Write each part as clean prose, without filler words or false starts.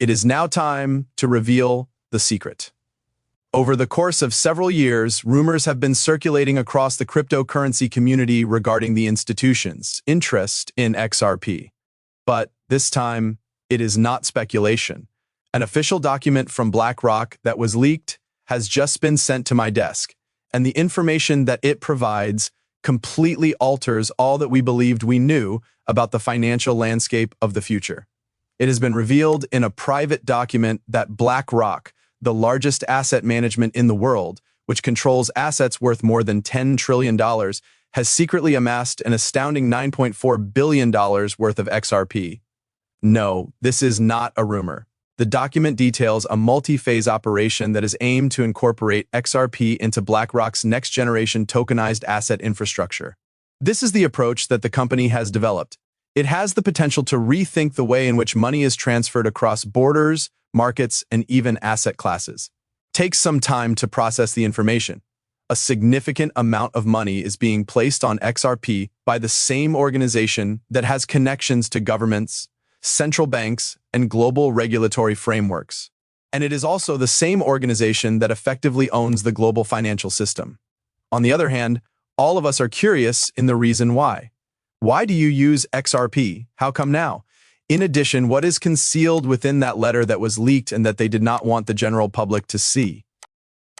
It is now time to reveal the secret. Over the course of several years, rumors have been circulating across the cryptocurrency community regarding the institution's interest in XRP. But this time, it is not speculation. An official document from BlackRock that was leaked has just been sent to my desk, and the information that it provides completely alters all that we believed we knew about the financial landscape of the future. It has been revealed in a private document that BlackRock, the largest asset management in the world, which controls assets worth more than $10 trillion, has secretly amassed an astounding $9.4 billion worth of XRP. No, this is not a rumor. The document details a multi-phase operation that is aimed to incorporate XRP into BlackRock's next-generation tokenized asset infrastructure. This is the approach that the company has developed. It has the potential to rethink the way in which money is transferred across borders, markets, and even asset classes. Takes some time to process the information. A significant amount of money is being placed on XRP by the same organization that has connections to governments, central banks, and global regulatory frameworks. And it is also the same organization that effectively owns the global financial system. On the other hand, all of us are curious in the reason why. Why do you use XRP? How come now? In addition, what is concealed within that letter that was leaked and that they did not want the general public to see?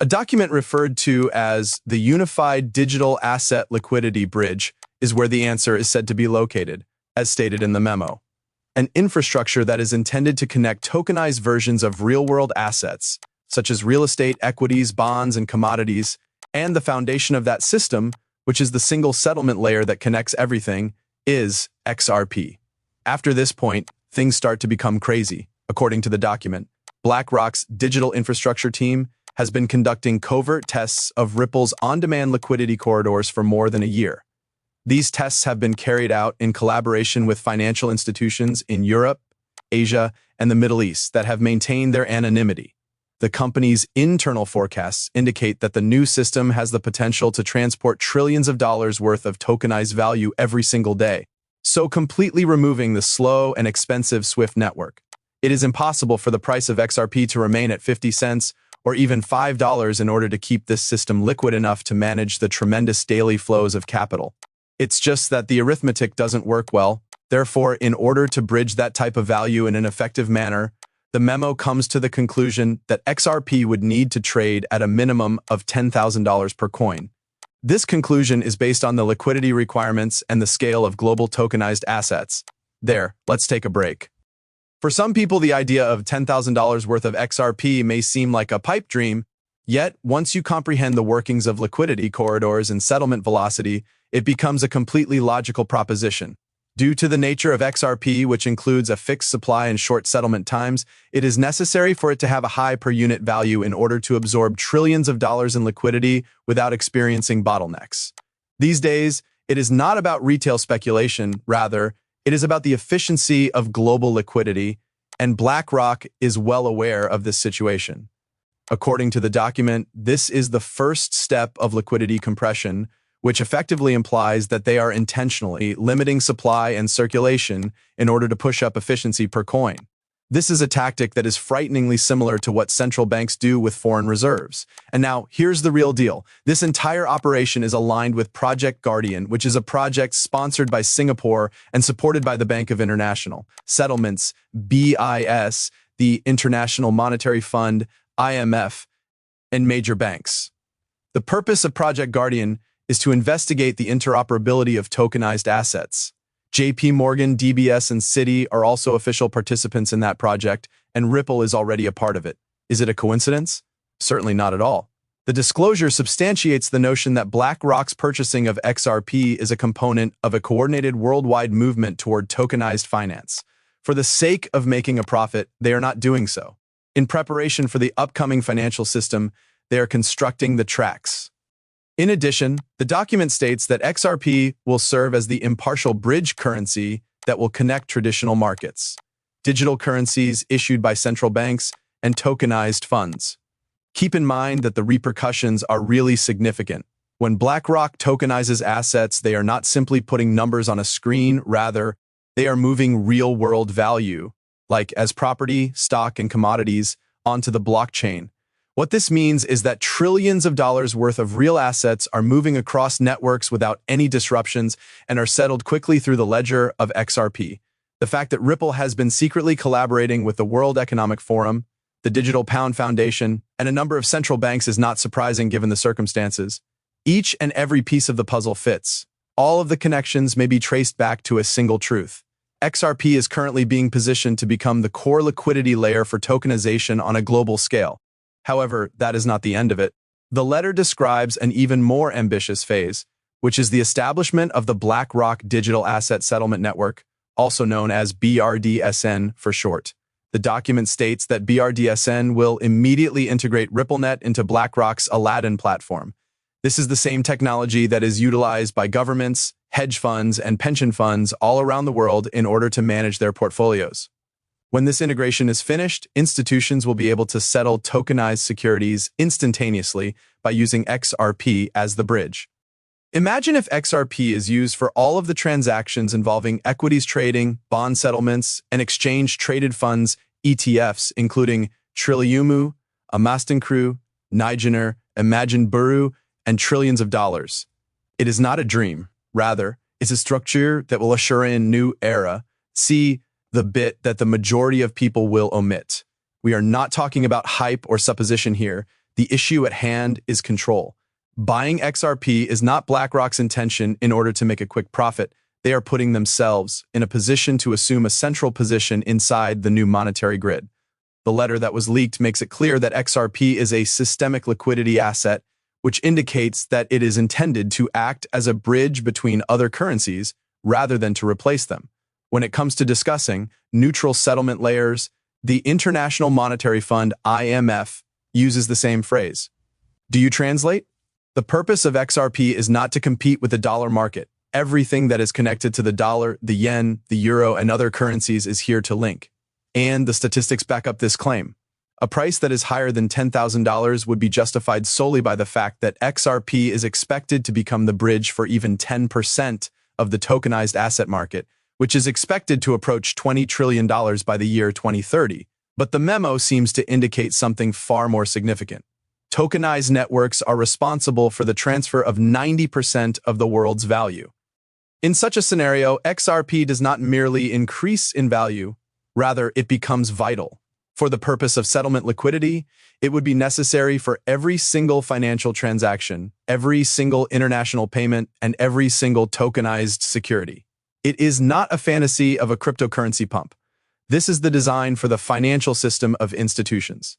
A document referred to as the Unified Digital Asset Liquidity Bridge is where the answer is said to be located, as stated in the memo. An infrastructure that is intended to connect tokenized versions of real-world assets, such as real estate, equities, bonds, and commodities, and the foundation of that system, which is the single settlement layer that connects everything, is XRP. After this point, things start to become crazy. According to the document, BlackRock's digital infrastructure team has been conducting covert tests of Ripple's on-demand liquidity corridors for more than a year. These tests have been carried out in collaboration with financial institutions in Europe, Asia, and the Middle East that have maintained their anonymity. The company's internal forecasts indicate that the new system has the potential to transport trillions of dollars worth of tokenized value every single day, so completely removing the slow and expensive SWIFT network. It is impossible for the price of XRP to remain at 50 cents or even $5 in order to keep this system liquid enough to manage the tremendous daily flows of capital. It's just that the arithmetic doesn't work well. Therefore, in order to bridge that type of value in an effective manner, the memo comes to the conclusion that XRP would need to trade at a minimum of $10,000 per coin. This conclusion is based on the liquidity requirements and the scale of global tokenized assets. There, let's take a break. For some people, the idea of $10,000 worth of XRP may seem like a pipe dream, yet once you comprehend the workings of liquidity corridors and settlement velocity, it becomes a completely logical proposition. Due to the nature of XRP, which includes a fixed supply and short settlement times, it is necessary for it to have a high per-unit value in order to absorb trillions of dollars in liquidity without experiencing bottlenecks. These days, it is not about retail speculation, rather, it is about the efficiency of global liquidity, and BlackRock is well aware of this situation. According to the document, this is the first step of liquidity compression, which effectively implies that they are intentionally limiting supply and circulation in order to push up efficiency per coin. This is a tactic that is frighteningly similar to what central banks do with foreign reserves. And now, here's the real deal. This entire operation is aligned with Project Guardian, which is a project sponsored by Singapore and supported by the Bank of International Settlements, BIS, the International Monetary Fund, IMF, and major banks. The purpose of Project Guardian is to investigate the interoperability of tokenized assets. JP Morgan, DBS, and Citi are also official participants in that project, and Ripple is already a part of it. Is it a coincidence? Certainly not at all. The disclosure substantiates the notion that BlackRock's purchasing of XRP is a component of a coordinated worldwide movement toward tokenized finance. For the sake of making a profit, they are not doing so. In preparation for the upcoming financial system, they are constructing the tracks. In addition, the document states that XRP will serve as the impartial bridge currency that will connect traditional markets, digital currencies issued by central banks, and tokenized funds. Keep in mind that the repercussions are really significant. When BlackRock tokenizes assets, they are not simply putting numbers on a screen, rather, they are moving real-world value. like as property, stock, and commodities, onto the blockchain. What this means is that trillions of dollars worth of real assets are moving across networks without any disruptions and are settled quickly through the ledger of XRP. The fact that Ripple has been secretly collaborating with the World Economic Forum, the Digital Pound Foundation, and a number of central banks is not surprising given the circumstances. Each and every piece of the puzzle fits. All of the connections may be traced back to a single truth. XRP is currently being positioned to become the core liquidity layer for tokenization on a global scale. However, that is not the end of it. The letter describes an even more ambitious phase, which is the establishment of the BlackRock Digital Asset Settlement Network, also known as BRDSN for short. The document states that BRDSN will immediately integrate RippleNet into BlackRock's Aladdin platform. This is the same technology that is utilized by governments, hedge funds, and pension funds all around the world in order to manage their portfolios. When this integration is finished, institutions will be able to settle tokenized securities instantaneously by using XRP as the bridge. Imagine if XRP is used for all of the transactions involving equities trading, bond settlements, and exchange-traded funds, ETFs, including Trilliumu, Amastankru, Nigener, Imagine Buru, and trillions of dollars. It is not a dream. Rather, it's a structure that will usher in new era. See the bit that the majority of people will omit. We are not talking about hype or supposition here. The issue at hand is control. Buying XRP is not BlackRock's intention in order to make a quick profit. They are putting themselves in a position to assume a central position inside the new monetary grid. The letter that was leaked makes it clear that XRP is a systemic liquidity asset, which indicates that it is intended to act as a bridge between other currencies rather than to replace them. When it comes to discussing neutral settlement layers, the International Monetary Fund, IMF, uses the same phrase. Do you translate? The purpose of XRP is not to compete with the dollar market. Everything that is connected to the dollar, the yen, the euro, and other currencies is here to link. And the statistics back up this claim. A price that is higher than $10,000 would be justified solely by the fact that XRP is expected to become the bridge for even 10% of the tokenized asset market, which is expected to approach $20 trillion by the year 2030. But the memo seems to indicate something far more significant. Tokenized networks are responsible for the transfer of 90% of the world's value. In such a scenario, XRP does not merely increase in value, rather it becomes vital. For the purpose of settlement liquidity, it would be necessary for every single financial transaction, every single international payment, and every single tokenized security. It is not a fantasy of a cryptocurrency pump. This is the design for the financial system of institutions.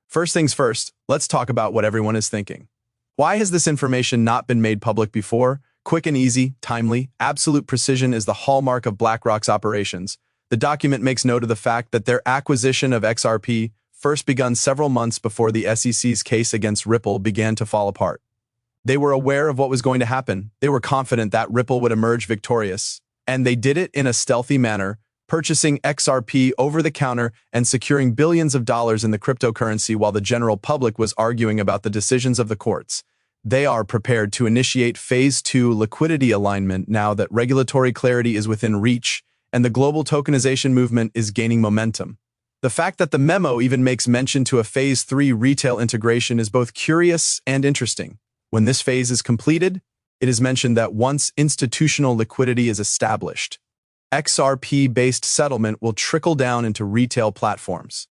First things first, let's talk about what everyone is thinking. Why has this information not been made public before? Quick and easy, timely, absolute precision is the hallmark of BlackRock's operations. The document makes note of the fact that their acquisition of XRP first begun several months before the SEC's case against Ripple began to fall apart. They were aware of what was going to happen. They were confident that Ripple would emerge victorious, and they did it in a stealthy manner, purchasing XRP over the counter and securing billions of dollars in the cryptocurrency while the general public was arguing about the decisions of the courts. They are prepared to initiate Phase 2 liquidity alignment now that regulatory clarity is within reach and the global tokenization movement is gaining momentum. The fact that the memo even makes mention to a Phase 3 retail integration is both curious and interesting. When this phase is completed, it is mentioned that once institutional liquidity is established, XRP-based settlement will trickle down into retail platforms.